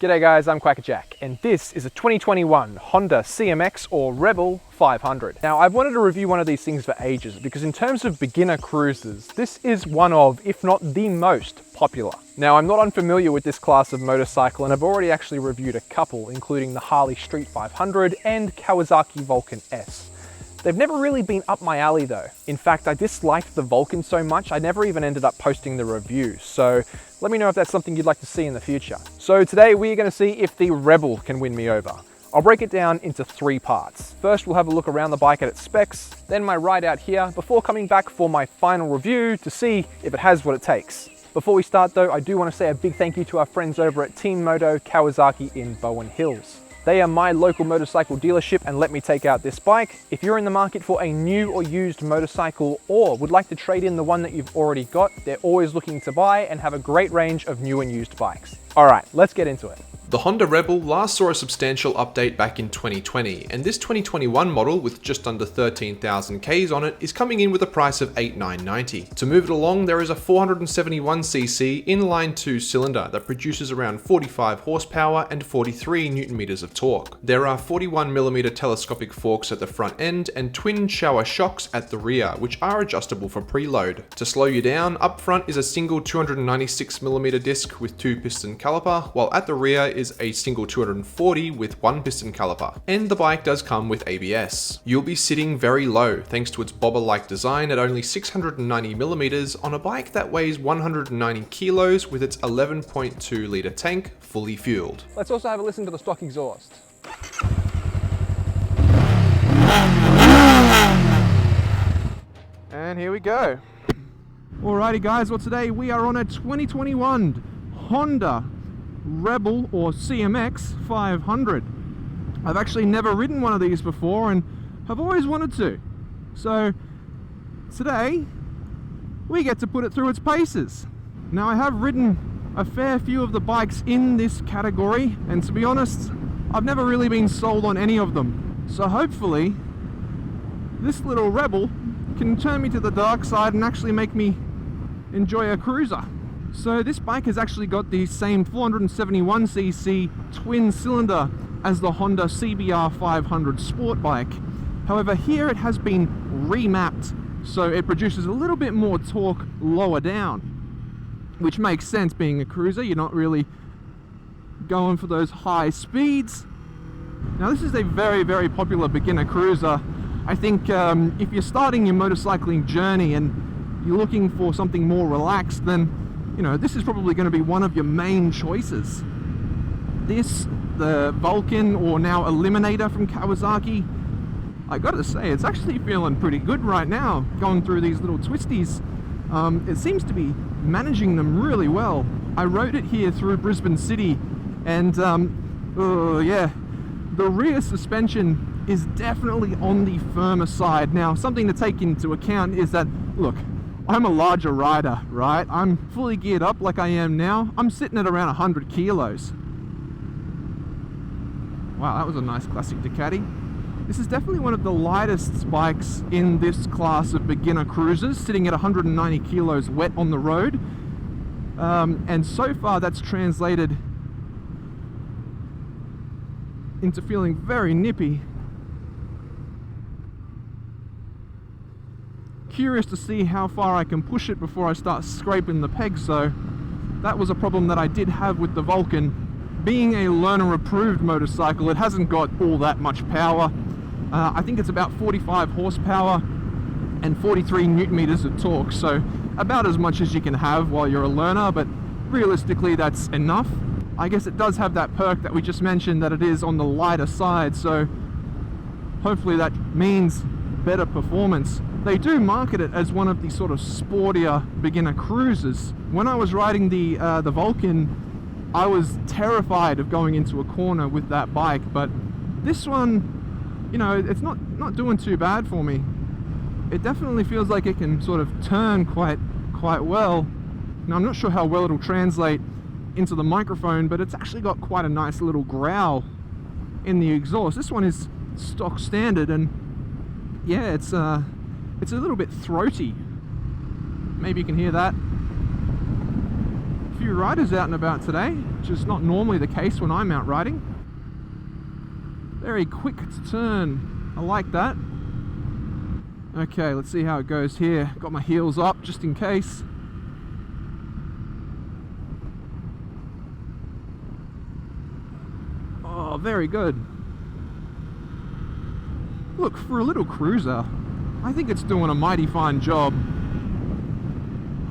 G'day guys, I'm Kwackajack, and this is a 2021 Honda CMX or Rebel 500. Now, I've wanted to review one of these things for ages because in terms of beginner cruisers, this is one of, if not the most popular. Now, I'm not unfamiliar with this class of motorcycle and I've already actually reviewed a couple, including the Harley Street 500 and Kawasaki Vulcan S. They've never really been up my alley though. In fact, I disliked the Vulcan so much, I never even ended up posting the review. So let me know if that's something you'd like to see in the future. So today we're gonna see if the Rebel can win me over. I'll break it down into 3 parts. First, we'll have a look around the bike at its specs, then my ride out here, before coming back for my final review to see if it has what it takes. Before we start though, I do want to say a big thank you to our friends over at Team Moto Kawasaki in Bowen Hills. They are my local motorcycle dealership and let me take out this bike. If you're in the market for a new or used motorcycle or would like to trade in the one that you've already got, they're always looking to buy and have a great range of new and used bikes. All right, let's get into it. The Honda Rebel last saw a substantial update back in 2020, and this 2021 model with just under 13,000 Ks on it is coming in with a price of $8,990. To move it along, there is a 471cc inline 2 cylinder that produces around 45 horsepower and 43 Newton meters of torque. There are 41mm telescopic forks at the front end and twin shower shocks at the rear, which are adjustable for preload. To slow you down, up front is a single 296mm disc with 2 piston caliper, while at the rear is a single 240 with 1 piston caliper, and the bike does come with ABS. You'll be sitting very low thanks to its bobber-like design at only 690mm on a bike that weighs 190 kilos with its 11.2 litre tank fully fueled. Let's also have a listen to the stock exhaust. And here we go. Alrighty guys, well today we are on a 2021 Honda Rebel or CMX 500. I've actually never ridden one of these before and have always wanted to. So today we get to put it through its paces. Now I have ridden a fair few of the bikes in this category and to be honest, I've never really been sold on any of them. So hopefully this little Rebel can turn me to the dark side and actually make me enjoy a cruiser. So this bike has actually got the same 471cc twin cylinder as the Honda CBR 500 sport bike. However, here it has been remapped so it produces a little bit more torque lower down, which makes sense being a cruiser. You're not really going for those high speeds. Now this is a very, very popular beginner cruiser. I think if you're starting your motorcycling journey and you're looking for something more relaxed, then you know, this is probably going to be one of your main choices. This, the Vulcan, or now Eliminator from Kawasaki, I gotta say, it's actually feeling pretty good right now, going through these little twisties. It seems to be managing them really well. I rode it here through Brisbane City, and yeah, the rear suspension is definitely on the firmer side. Now, something to take into account is that, look, I'm a larger rider, right? I'm fully geared up like I am now. I'm sitting at around 100 kilos. Wow, that was a nice classic Ducati. This is definitely one of the lightest bikes in this class of beginner cruisers, sitting at 190 kilos wet on the road. And so far that's translated into feeling very nippy. Curious to see how far I can push it before I start scraping the pegs, so that was a problem that I did have with the Vulcan. Being a learner approved motorcycle, it hasn't got all that much power. I think it's about 45 horsepower and 43 Newton meters of torque, so about as much as you can have while you're a learner, but realistically that's enough. I guess it does have that perk that we just mentioned, that it is on the lighter side, so hopefully that means better performance. They do market it as one of the sort of sportier beginner cruisers. When I was riding the Vulcan, I was terrified of going into a corner with that bike, but this one, you know, it's not doing too bad for me. It definitely feels like it can sort of turn quite well. Now I'm not sure how well it'll translate into the microphone, but it's actually got quite a nice little growl in the exhaust. This one is stock standard, and yeah, it's a little bit throaty. Maybe you can hear that. A few few riders out and about today, which is not normally the case when I'm out riding. Very quick to turn. I like that. Okay, let's see how it goes here. Got my heels up just in case. Oh, very good. Look, for a little cruiser, I think it's doing a mighty fine job.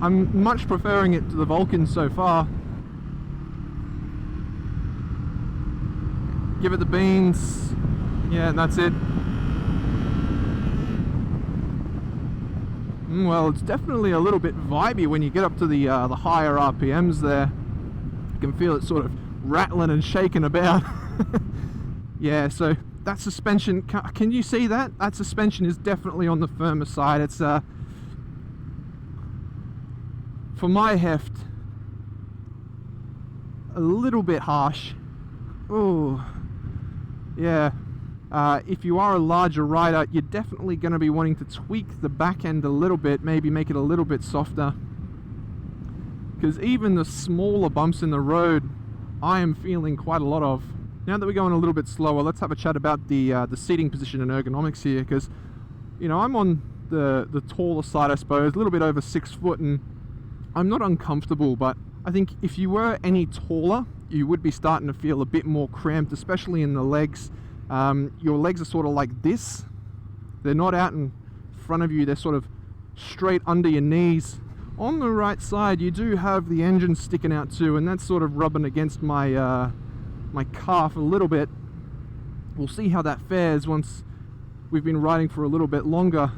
I'm much preferring it to the Vulcan so far. Give it the beans. Yeah, and that's it. Well, it's definitely a little bit vibey when you get up to the higher RPMs there. You can feel it sort of rattling and shaking about. Yeah, so that suspension, can you see that? That suspension is definitely on the firmer side. It's for my heft, a little bit harsh. Oh, yeah. If you are a larger rider, you're definitely going to be wanting to tweak the back end a little bit, maybe make it a little bit softer. Because even the smaller bumps in the road, I am feeling quite a lot of. Now that we're going a little bit slower, let's have a chat about the seating position and ergonomics here, because, you know, I'm on the taller side, I suppose, a little bit over 6 foot, and I'm not uncomfortable, but I think if you were any taller, you would be starting to feel a bit more cramped, especially in the legs. Your legs are sort of like this. They're not out in front of you, they're sort of straight under your knees. On the right side, you do have the engine sticking out too, and that's sort of rubbing against my my calf a little bit. We'll see how that fares once we've been riding for a little bit longer.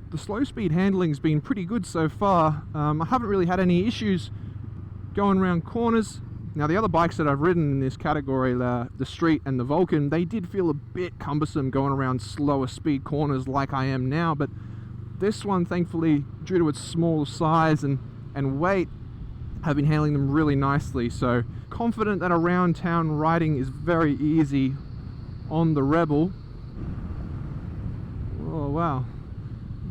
The slow speed handling's been pretty good so far. I haven't really had any issues going around corners. Now the other bikes that I've ridden in this category, the Street and the Vulcan, they did feel a bit cumbersome going around slower speed corners like I am now, but this one, thankfully, due to its small size and weight, have been handling them really nicely. So confident that around town riding is very easy on the Rebel. Oh wow,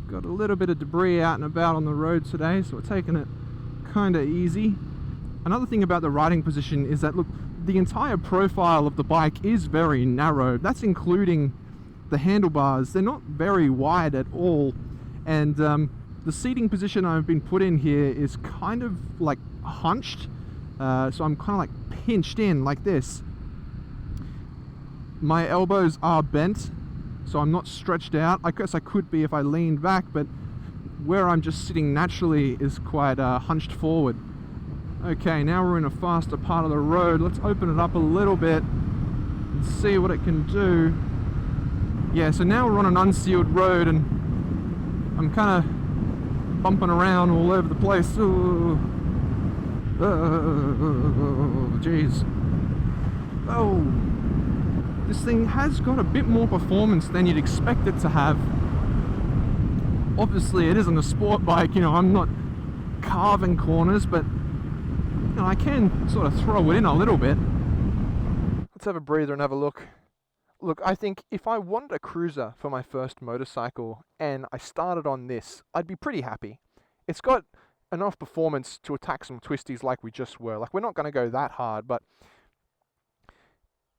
got a little bit of debris out and about on the road today, so we're taking it kind of easy. Another thing about the riding position is that, look, the entire profile of the bike is very narrow. That's including the handlebars. They're not very wide at all, and the seating position I've been put in here is kind of like hunched, so I'm kind of like pinched in like this. My elbows are bent, so I'm not stretched out. I guess I could be if I leaned back, but where I'm just sitting naturally is quite hunched forward. Okay, now we're in a faster part of the road. Let's open it up a little bit and see what it can do. Yeah, so now we're on an unsealed road and I'm kind of bumping around all over the place. Oh, jeez. Oh, this thing has got a bit more performance than you'd expect it to have. Obviously, it isn't a sport bike, you know, I'm not carving corners, but you know, I can sort of throw it in a little bit. Let's have a breather and have a look. Look, I think if I wanted a cruiser for my first motorcycle and I started on this, I'd be pretty happy. It's got enough performance to attack some twisties like we just were. Like, we're not going to go that hard, but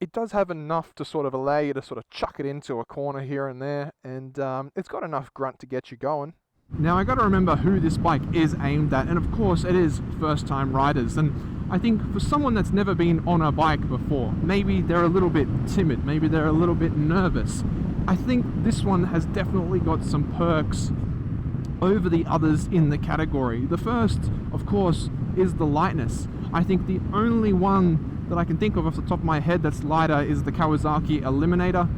it does have enough to sort of allow you to sort of chuck it into a corner here and there, and it's got enough grunt to get you going. Now, I got to remember who this bike is aimed at, and of course it is first-time riders, and I think for someone that's never been on a bike before, maybe they're a little bit timid, maybe they're a little bit nervous. I think this one has definitely got some perks over the others in the category. The first, of course, is the lightness. I think the only one that I can think of off the top of my head that's lighter is the Kawasaki Eliminator.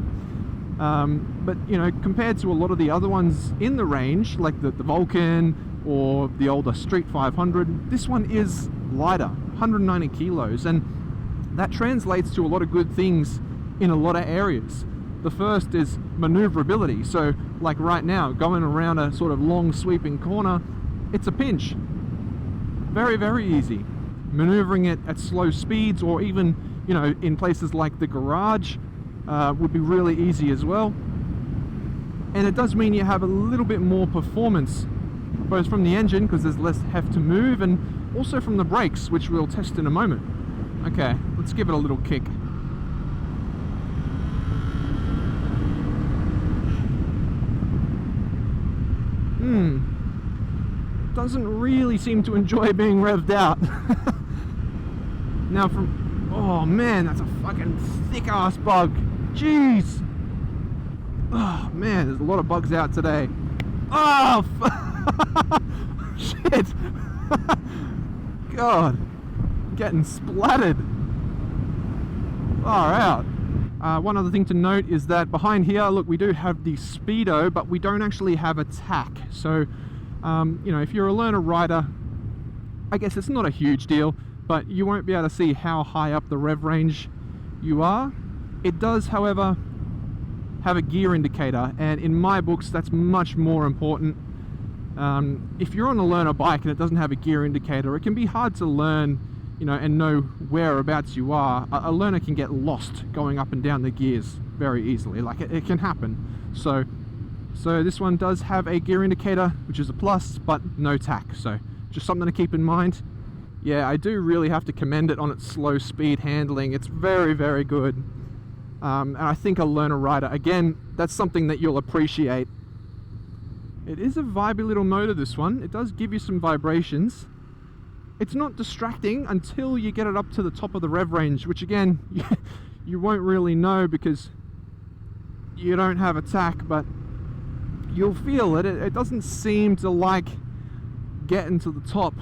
But you know, compared to a lot of the other ones in the range, like the Vulcan or the older Street 500, this one is lighter, 190 kilos, and that translates to a lot of good things in a lot of areas. The first is maneuverability. So like right now, going around a sort of long sweeping corner, it's a pinch. Very, very easy. Maneuvering it at slow speeds, or even, you know, in places like the garage, would be really easy as well. And it does mean you have a little bit more performance, both from the engine, because there's less heft to move, and also from the brakes, which we'll test in a moment. Okay, let's give it a little kick. Doesn't really seem to enjoy being revved out. Now oh man, that's a fucking thick ass bug. Jeez. Oh man, there's a lot of bugs out today. Oh, shit. God, getting splattered. Far out. One other thing to note is that behind here, look, we do have the speedo, but we don't actually have a tack. So, you know, if you're a learner rider, I guess it's not a huge deal, but you won't be able to see how high up the rev range you are. It does, however, have a gear indicator, and in my books, that's much more important. If you're on a learner bike and it doesn't have a gear indicator, it can be hard to learn, you know, and know whereabouts you are. A learner can get lost going up and down the gears very easily. Like, it can happen. So this one does have a gear indicator, which is a plus, but no tack. So just something to keep in mind. Yeah, I do really have to commend it on its slow speed handling. It's very, very good. And I think a learner rider, again, that's something that you'll appreciate. It is a vibey little motor, this one. It does give you some vibrations. It's not distracting until you get it up to the top of the rev range, which again, you won't really know because you don't have a tack, but you'll feel it. It doesn't seem to like getting to the top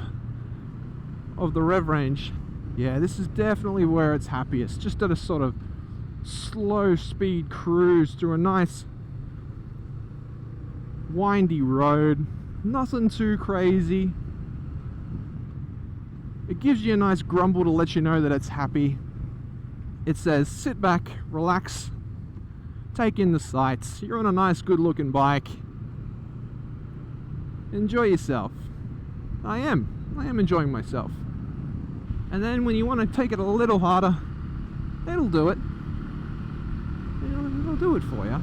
of the rev range. Yeah, this is definitely where it's happiest, just at a sort of slow speed cruise through a nice windy road. Nothing too crazy. It gives you a nice grumble to let you know that it's happy. It says sit back, relax, take in the sights. You're on a nice good looking bike. Enjoy yourself. I am enjoying myself. And then when you want to take it a little harder, it'll do it. It'll do it for you.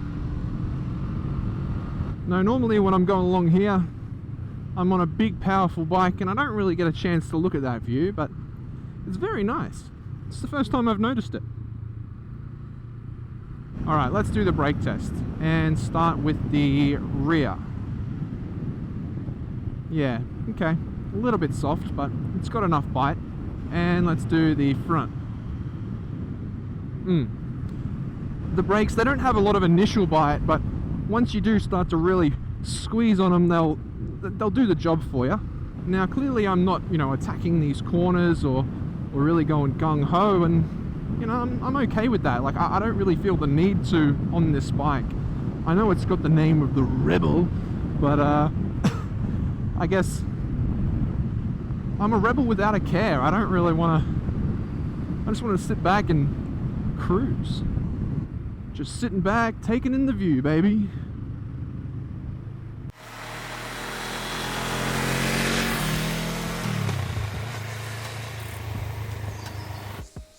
Now normally when I'm going along here, I'm on a big powerful bike and I don't really get a chance to look at that view, but it's very nice. It's the first time I've noticed it. Alright, let's do the brake test and start with the rear. Yeah, okay, a little bit soft, but it's got enough bite. And let's do the front. The brakes, they don't have a lot of initial bite, but once you do start to really squeeze on them, they'll do the job for you. Now clearly I'm not, you know, attacking these corners or really going gung-ho, and you know, I'm okay with that. Like, I don't really feel the need to on this bike. I know it's got the name of the Rebel, but I guess I'm a rebel without a care. I don't really want to, I just want to sit back and cruise. Just sitting back, taking in the view, baby.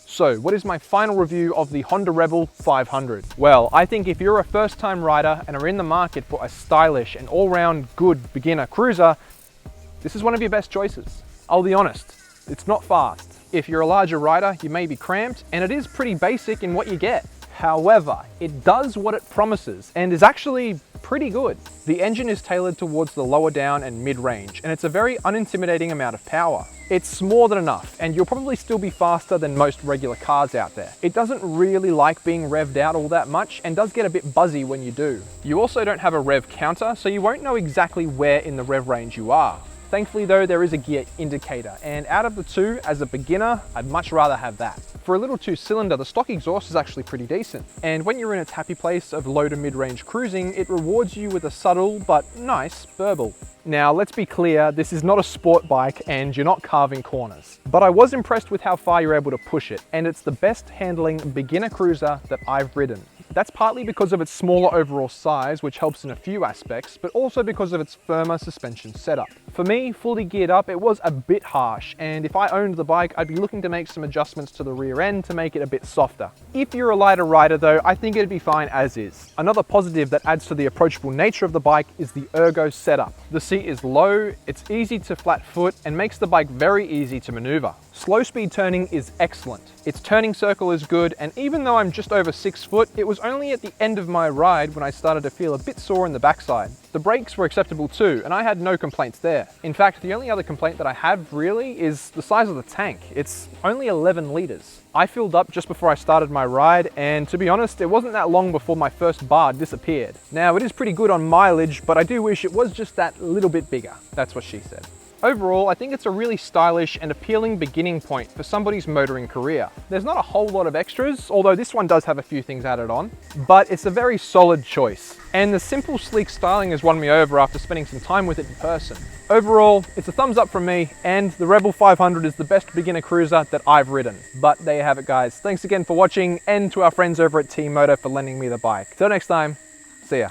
So, what is my final review of the Honda Rebel 500? Well, I think if you're a first-time rider and are in the market for a stylish and all-round good beginner cruiser, this is one of your best choices. I'll be honest, it's not fast. If you're a larger rider, you may be cramped, and it is pretty basic in what you get. However, it does what it promises and is actually pretty good. The engine is tailored towards the lower down and mid-range, and it's a very unintimidating amount of power. It's more than enough, and you'll probably still be faster than most regular cars out there. It doesn't really like being revved out all that much and does get a bit buzzy when you do. You also don't have a rev counter, so you won't know exactly where in the rev range you are. Thankfully though, there is a gear indicator, and out of the two, as a beginner, I'd much rather have that. For a little two-cylinder, the stock exhaust is actually pretty decent, and when you're in its happy place of low to mid-range cruising, it rewards you with a subtle but nice burble. Now, let's be clear, this is not a sport bike and you're not carving corners. But I was impressed with how far you're able to push it, and it's the best handling beginner cruiser that I've ridden. That's partly because of its smaller overall size, which helps in a few aspects, but also because of its firmer suspension setup. For me, fully geared up, it was a bit harsh, and if I owned the bike, I'd be looking to make some adjustments to the rear end to make it a bit softer. If you're a lighter rider though, I think it'd be fine as is. Another positive that adds to the approachable nature of the bike is the ergo setup. The seat is low, it's easy to flat foot, and makes the bike very easy to maneuver. Slow speed turning is excellent. Its turning circle is good, and even though I'm just over 6 foot, it was only at the end of my ride when I started to feel a bit sore in the backside. The brakes were acceptable too, and I had no complaints there. In fact, the only other complaint that I have really is the size of the tank. It's only 11 litres. I filled up just before I started my ride, and to be honest, it wasn't that long before my first bar disappeared. Now, it is pretty good on mileage, but I do wish it was just that little bit bigger. That's what she said. Overall, I think it's a really stylish and appealing beginning point for somebody's motoring career. There's not a whole lot of extras, although this one does have a few things added on, but it's a very solid choice. And the simple, sleek styling has won me over after spending some time with it in person. Overall, it's a thumbs up from me, and the Rebel 500 is the best beginner cruiser that I've ridden. But there you have it, guys. Thanks again for watching, and to our friends over at T-Moto for lending me the bike. Till next time, see ya.